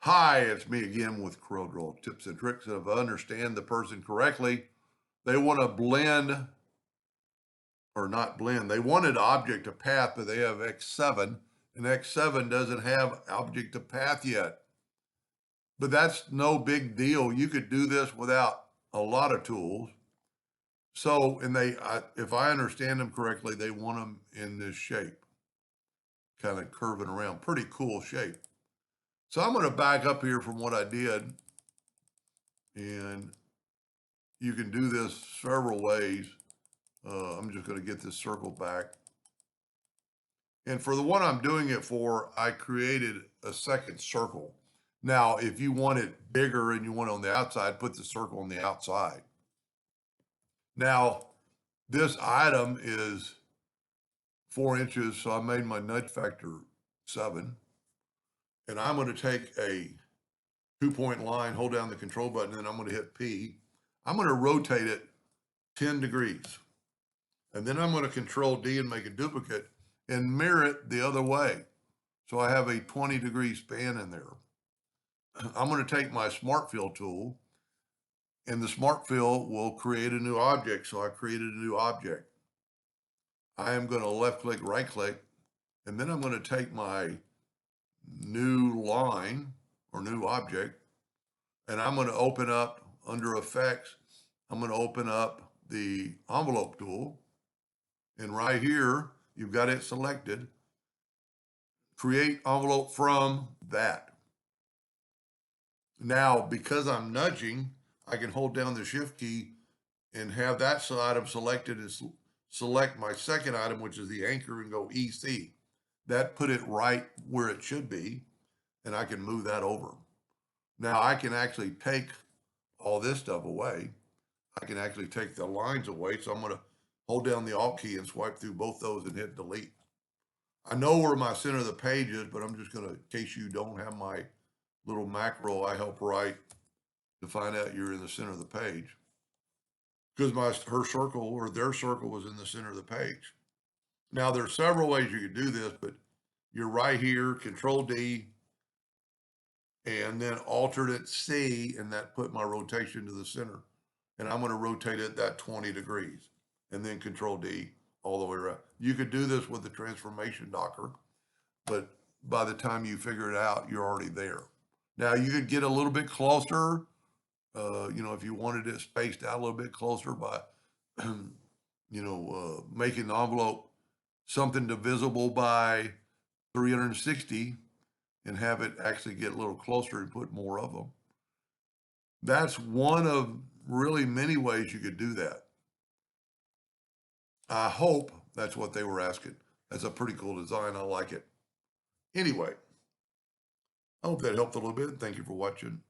Hi, it's me again with Corel Draw Tips and Tricks. If I understand the person correctly, they want to blend or not blend. They wanted object to path, but they have X7 and X7 doesn't have object to path yet. But that's no big deal. You could do this without a lot of tools. So, and if I understand them correctly, they want them in this shape, kind of curving around. Pretty cool shape. So I'm going to back up here from what I did, and you can do this several ways. I'm just going to get this circle back. And for the one I'm doing it for, I created a second circle. Now, if you want it bigger and you want it on the outside, put the circle on the outside. Now, this item is 4 inches, so I made my nudge factor 7. And I'm going to take a 2-point line, hold down the control button, and I'm going to hit P. I'm going to rotate it 10 degrees. And then I'm going to control D and make a duplicate and mirror it the other way. So I have a 20-degree span in there. I'm going to take my Smart Fill tool, and the Smart Fill will create a new object. So I created a new object. I am going to left click, right click, and then I'm going to take my new line or new object, and I'm going to open up under Effects. I'm going to open up the Envelope tool. And right here, you've got it selected. Create envelope from that. Now, because I'm nudging, I can hold down the Shift key and have that item selected and select my second item, which is the anchor, and go EC. That put it right where it should be, and I can move that over. Now, I can actually take all this stuff away. I can actually take the lines away, so I'm going to hold down the Alt key and swipe through both those and hit delete. I know where my center of the page is, but I'm just going to, in case you don't have my little macro I help write to find out you're in the center of the page. Because her circle or their circle was in the center of the page. Now there's several ways you could do this, but you're right here, Control D, and then alternate C, and that put my rotation to the center. And I'm going to rotate it that 20 degrees, and then Control D all the way around. You could do this with the transformation docker, but by the time you figure it out, you're already there. Now you could get a little bit closer, if you wanted it spaced out a little bit closer by, making the envelope something divisible by 360 and have it actually get a little closer and put more of them. That's one of really many ways you could do that. I hope that's what they were asking. That's a pretty cool design. I like it. Anyway, I hope that helped a little bit. Thank you for watching.